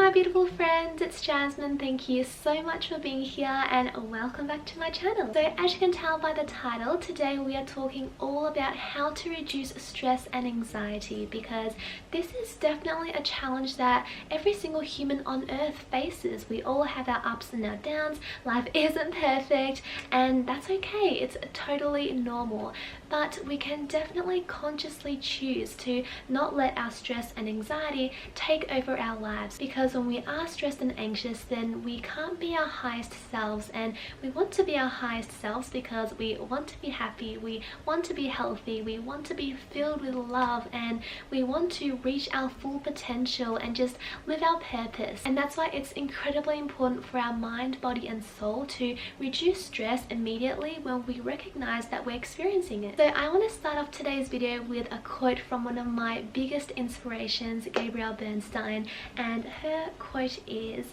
my beautiful friends, it's Jasmine. Thank you so much for being here and welcome back to my channel. So as you can tell by the title, today we are talking all about how to reduce stress and anxiety, because this is definitely a challenge that every single human on earth faces. We all have our ups and our downs. Life isn't perfect and that's okay. It's totally normal. But we can definitely consciously choose to not let our stress and anxiety take over our lives, because when we are stressed and anxious, then we can't be our highest selves, and we want to be our highest selves because we want to be happy, we want to be healthy, we want to be filled with love, and we want to reach our full potential and just live our purpose. And that's why it's incredibly important for our mind, body and soul to reduce stress immediately when we recognize that we're experiencing it. So I want to start off today's video with a quote from one of my biggest inspirations, Gabrielle Bernstein, and her quote is,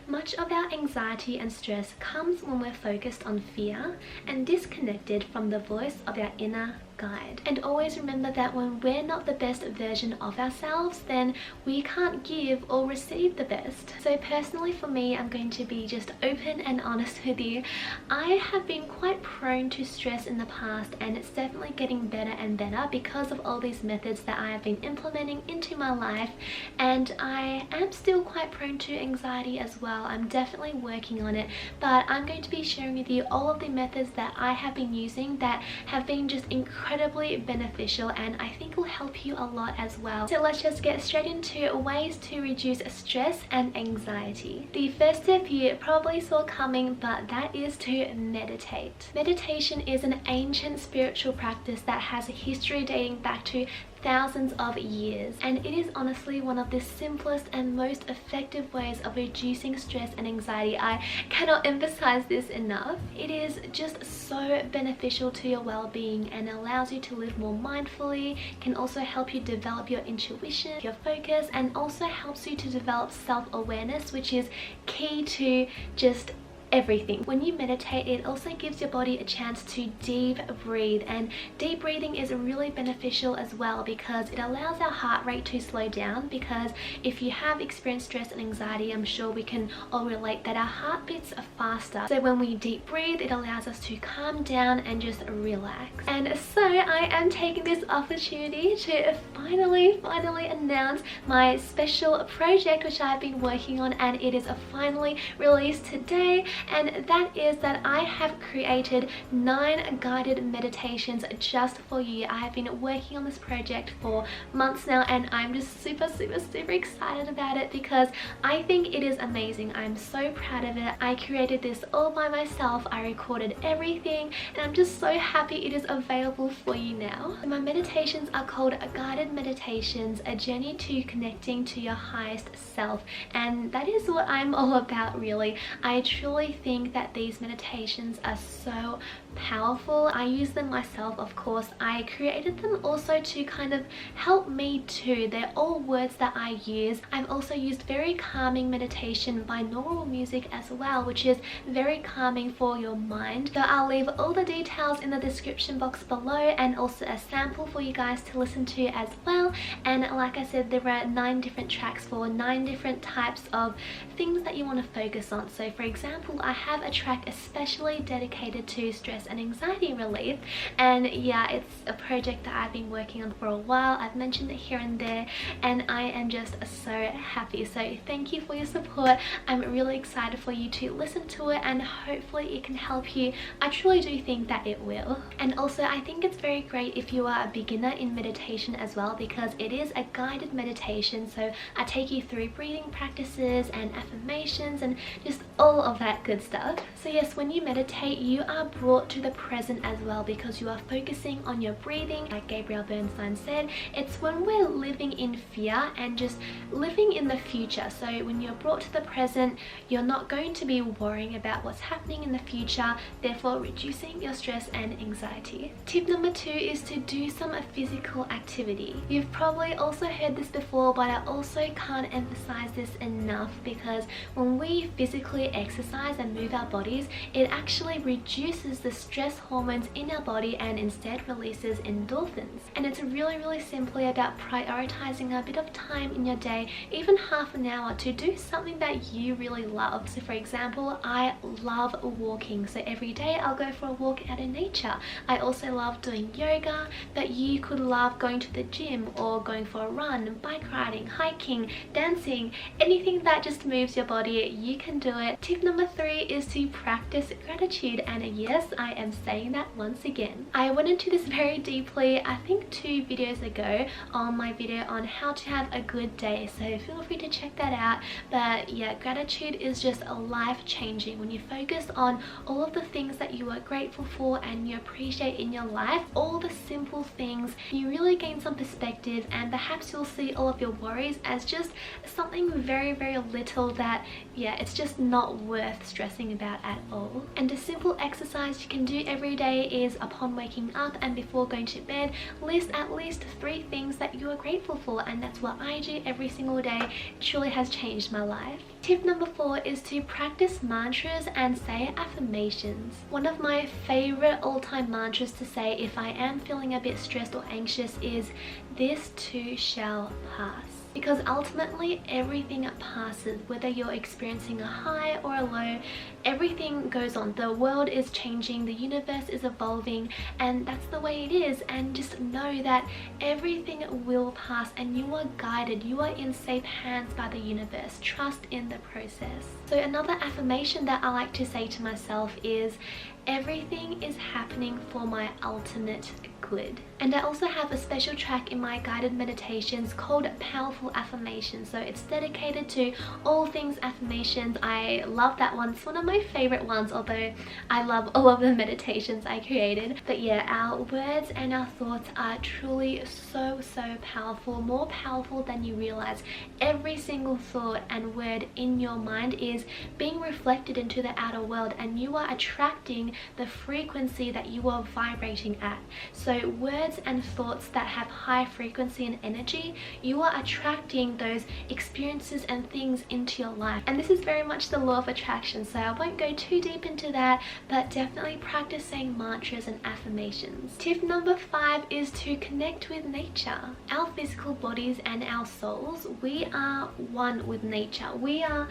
"Much of our anxiety and stress comes when we're focused on fear and disconnected from the voice of our inner guide." And always remember that when we're not the best version of ourselves, then we can't give or receive the best. So personally for me, I'm going to be just open and honest with you. I have been quite prone to stress in the past, and it's definitely getting better and better because of all these methods that I have been implementing into my life. And I am still quite prone to anxiety as well. I'm definitely working on it, but I'm going to be sharing with you all of the methods that I have been using that have been just incredibly beneficial, and I think will help you a lot as well. So let's just get straight into ways to reduce stress and anxiety. The first step you probably saw coming, but that is to meditate. Meditation is an ancient spiritual practice that has a history dating back to thousands of years, and it is honestly one of the simplest and most effective ways of reducing stress and anxiety. I cannot emphasize this enough. It is just so beneficial to your well-being and allows you to live more mindfully, can also help you develop your intuition, your focus, and also helps you to develop self-awareness, which is key to just everything. When you meditate, it also gives your body a chance to deep breathe, and deep breathing is really beneficial as well because it allows our heart rate to slow down, because if you have experienced stress and anxiety, I'm sure we can all relate that our heartbeats are faster. So when we deep breathe, it allows us to calm down and just relax. And so I am taking this opportunity to finally announce my special project which I've been working on, and it is finally released today. And that is that I have created 9 guided meditations just for you. I have been working on this project for months now, and I'm just super excited about it because I think it is amazing. I'm so proud of it. I created this all by myself. I recorded everything, and I'm just so happy it is available for you now. My meditations are called Guided Meditations, a journey to connecting to your highest self, and that is what I'm all about, really. I truly think that these meditations are so powerful. I use them myself, of course. I created them also to kind of help me too. They're all words that I use. I've also used very calming meditation binaural music as well, which is very calming for your mind. So I'll leave all the details in the description box below, and also a sample for you guys to listen to as well. And like I said, there are 9 different tracks for 9 different types of things that you want to focus on. So for example, I have a track especially dedicated to stress and anxiety relief, and yeah, it's a project that I've been working on for a while. I've mentioned it here and there, and I am just so happy. So thank you for your support. I'm really excited for you to listen to it, and hopefully it can help you. I truly do think that it will. And also I think it's very great if you are a beginner in meditation as well, because it is a guided meditation. So I take you through breathing practices and affirmations and just all of that good stuff. So yes, when you meditate, you are brought to the present as well, because you are focusing on your breathing. Like Gabrielle Bernstein said, it's when we're living in fear and just living in the future. So when you're brought to the present, you're not going to be worrying about what's happening in the future, therefore reducing your stress and anxiety. Tip number 2 is to do some physical activity. You've probably also heard this before, but I also can't emphasize this enough, because when we physically exercise, exercise and move our bodies, it actually reduces the stress hormones in our body and instead releases endorphins. And it's really simply about prioritizing a bit of time in your day, even half an hour, to do something that you really love. So for example, I love walking, so every day I'll go for a walk out in nature. I also love doing yoga, but you could love going to the gym or going for a run, bike riding, hiking, dancing, anything that just moves your body, you can do it. Tip number 3 is to practice gratitude, and yes, I am saying that once again. I went into this very deeply, I think 2 videos ago, on my video on how to have a good day, so feel free to check that out. But yeah, gratitude is just life-changing. When you focus on all of the things that you are grateful for and you appreciate in your life, all the simple things, you really gain some perspective, and perhaps you'll see all of your worries as just something very little that, yeah, it's just not worth stressing about at all. And a simple exercise you can do every day is, upon waking up and before going to bed, list at least 3 things that you are grateful for, and that's what I do every single day. It truly has changed my life. Tip number 4 is to practice mantras and say affirmations. One of my favorite all-time mantras to say if I am feeling a bit stressed or anxious is, "This too shall pass." Because ultimately everything passes, whether you're experiencing a high or a low, everything goes on. The world is changing, the universe is evolving, and that's the way it is. And just know that everything will pass and you are guided, you are in safe hands by the universe. Trust in the process. So another affirmation that I like to say to myself is, everything is happening for my ultimate good. And I also have a special track in my guided meditations called Powerful Affirmations, so it's dedicated to all things affirmations. I love that one. It's one of my favorite ones, although I love all of the meditations I created. But yeah, our words and our thoughts are truly so powerful, more powerful than you realize. Every single thought and word in your mind is being reflected into the outer world, and you are attracting the frequency that you are vibrating at. So words and thoughts that have high frequency and energy, you are attracting those experiences and things into your life. And this is very much the law of attraction, so I won't go too deep into that, but definitely practice saying mantras and affirmations. Tip number 5 is to connect with nature. Our physical bodies and our souls, we are one with nature. We are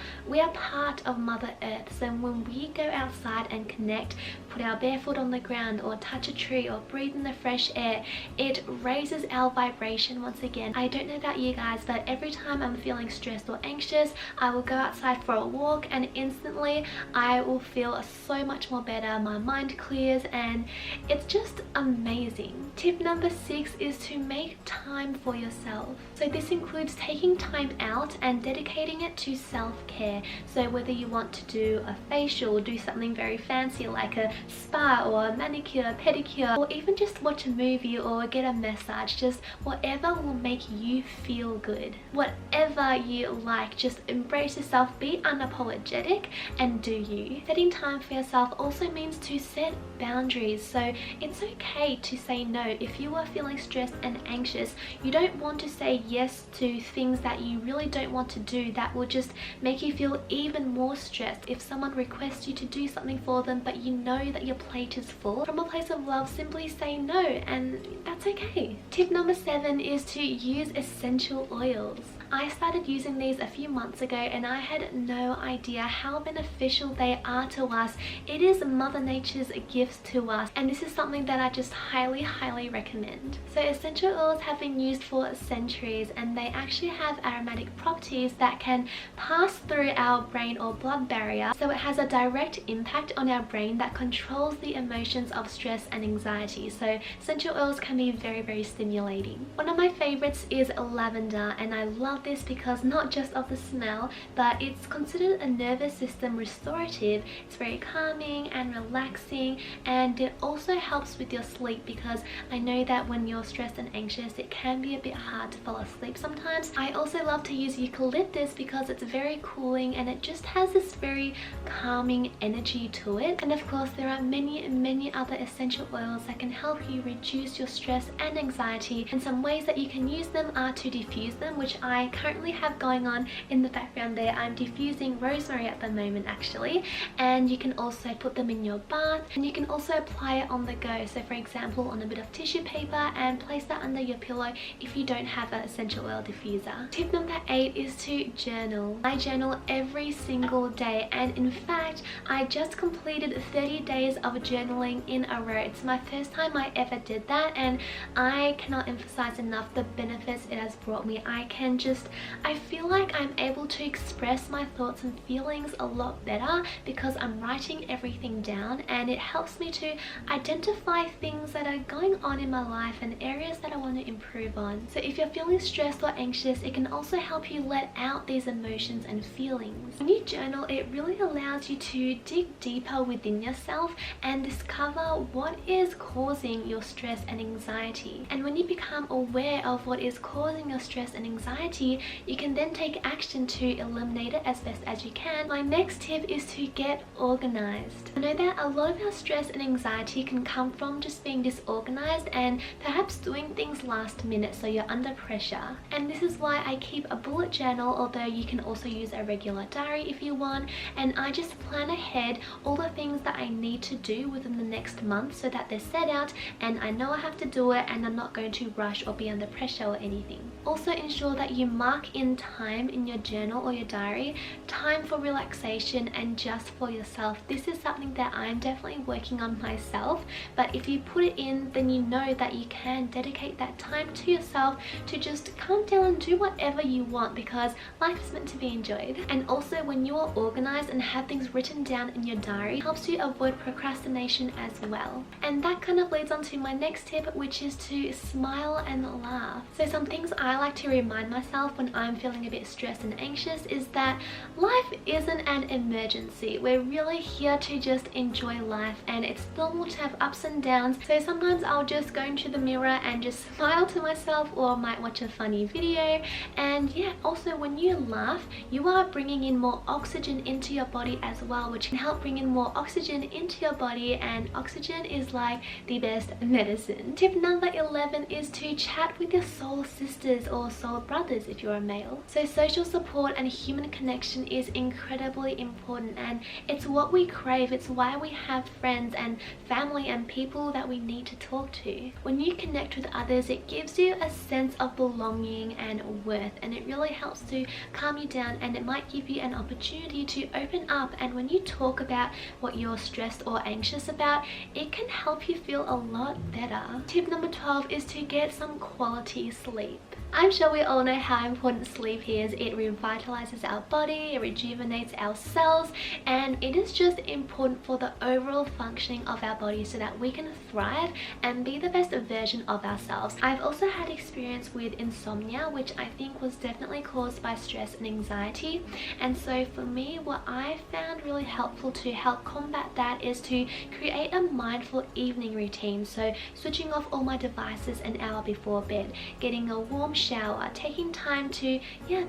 part of Mother Earth. So when we go outside and connect, put our bare foot on the ground or touch a tree or breathe in the fresh air, it raises our vibration once again. I don't know about you guys, but every time I'm feeling stressed or anxious, I will go outside for a walk and instantly I will feel so much more better. My mind clears and it's just amazing. Tip number 6 is to make time for yourself. So this includes taking time out and dedicating it to self-care. So whether you want to do a facial, do something very fancy like a spa or a manicure, pedicure, or even just watch a movie or get a massage, just whatever will make you feel good. Whatever you like, just embrace yourself, be unapologetic and do you. Setting time for yourself also means to set boundaries. So it's okay to say no. If you are feeling stressed and anxious, you don't want to say yes to things that you really don't want to do, that will just make you feel even more stressed. If someone requests you to do something for them but you know that your plate is full, from a place of love, simply say no, and that's okay. Tip number 7 is to use essential oils. I started using these a few months ago and I had no idea how beneficial they are to us. It is Mother Nature's gifts to us, and this is something that I just highly recommend. So essential oils have been used for centuries and they actually have aromatic properties that can pass through our brain or blood barrier, so it has a direct impact on our brain that controls the emotions of stress and anxiety. So essential oils can be very stimulating. One of my favorites is lavender, and I love this because not just of the smell, but it's considered a nervous system restorative. It's very calming and relaxing, and it also helps with your sleep, because I know that when you're stressed and anxious it can be a bit hard to fall asleep sometimes. I also love to use eucalyptus because it's very cooling and it just has this very calming energy to it. And of course there are many other essential oils that can help you reduce your your stress and anxiety, and some ways that you can use them are to diffuse them, which I currently have going on in the background there. I'm diffusing rosemary at the moment actually, and you can also put them in your bath, and you can also apply it on the go. So for example, on a bit of tissue paper, and place that under your pillow if you don't have an essential oil diffuser. Tip number 8 is to journal. I journal every single day, and in fact I just completed 30 days of journaling in a row. It's my first time I ever did that, and I cannot emphasize enough the benefits it has brought me. I feel like I'm able to express my thoughts and feelings a lot better because I'm writing everything down, and it helps me to identify things that are going on in my life and areas that I want to improve on. So if you're feeling stressed or anxious, it can also help you let out these emotions and feelings. When you journal, it really allows you to dig deeper within yourself and discover what is causing your stress and anxiety. And when you become aware of what is causing your stress and anxiety, you can then take action to eliminate it as best as you can. My next tip is to get organized. I know that a lot of our stress and anxiety can come from just being disorganized and perhaps doing things last minute, so you're under pressure. And this is why I keep a bullet journal, although you can also use a regular diary if you want, and I just plan ahead all the things that I need to do within the next month so that they're set out and I know I have to do it, and I'm not going to rush or be under pressure or anything. Also ensure that you mark in time in your journal or your diary, time for relaxation and just for yourself. This is something that I'm definitely working on myself, but if you put it in, then you know that you can dedicate that time to yourself to just calm down and do whatever you want, because life is meant to be enjoyed. And also when you are organized and have things written down in your diary, it helps you avoid procrastination as well. And that kind of leads on to my next tip, which is to smile and laugh. So some things I like to remind myself when I'm feeling a bit stressed and anxious is that life isn't an emergency. We're really here to just enjoy life, and it's normal to have ups and downs. So sometimes I'll just go into the mirror and just smile to myself, or might watch a funny video. And yeah, also when you laugh, you are bringing in more oxygen into your body as well, which can help bring in more oxygen into your body, and oxygen is like the best medicine. Tip number 11 is to chat with your soul sisters or soul brothers if you're a male. So social support and human connection is incredibly important, and it's what we crave. It's why we have friends and family and people that we need to talk to. When you connect with others, it gives you a sense of belonging and worth, and it really helps to calm you down, and it might give you an opportunity to open up. And when you talk about what you're stressed or anxious about, it can help you feel a lot better. Tip number 12 is to get some quality sleep. I'm sure we all know how important sleep is. It revitalizes our body, it rejuvenates our cells, and it is just important for the overall functioning of our body so that we can thrive and be the best version of ourselves. I've also had experience with insomnia, which I think was definitely caused by stress and anxiety, and so for me, what I found really helpful to help combat that is to create a mindful evening routine. So switching off all my devices an hour before bed, getting a warm shower, taking time to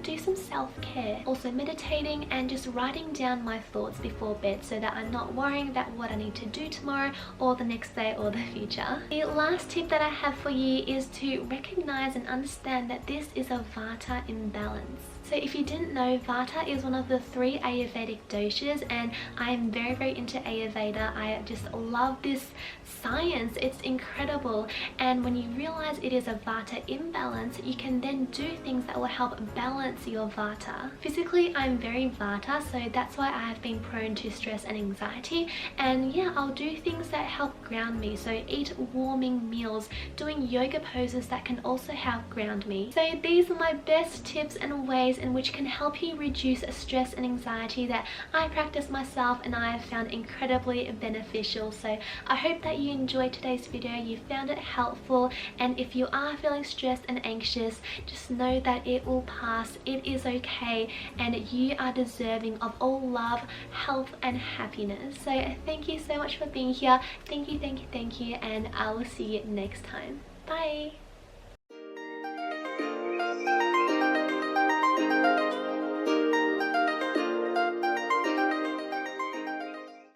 do some self-care, also meditating and just writing down my thoughts before bed so that I'm not worrying about what I need to do tomorrow or the next day or the future. The last tip that I have for you is to recognize and understand that this is a Vata imbalance. So if you didn't know, Vata is one of the 3 Ayurvedic doshas, and I am very into Ayurveda. I just love this science. It's incredible. And when you realize it is a Vata imbalance, you can then do things that will help balance your Vata. Physically, I'm very Vata, so that's why I have been prone to stress and anxiety. And yeah, I'll do things that help ground me. So eat warming meals, doing yoga poses that can also help ground me. So these are my best tips and ways in which can help you reduce stress and anxiety that I practice myself and I have found incredibly beneficial. So I hope that you enjoyed today's video, you found it helpful, and if you are feeling stressed and anxious, just know that it will pass. It is okay, and you are deserving of all love, health and happiness. So thank you so much for being here. Thank you, and I will see you next time. Bye.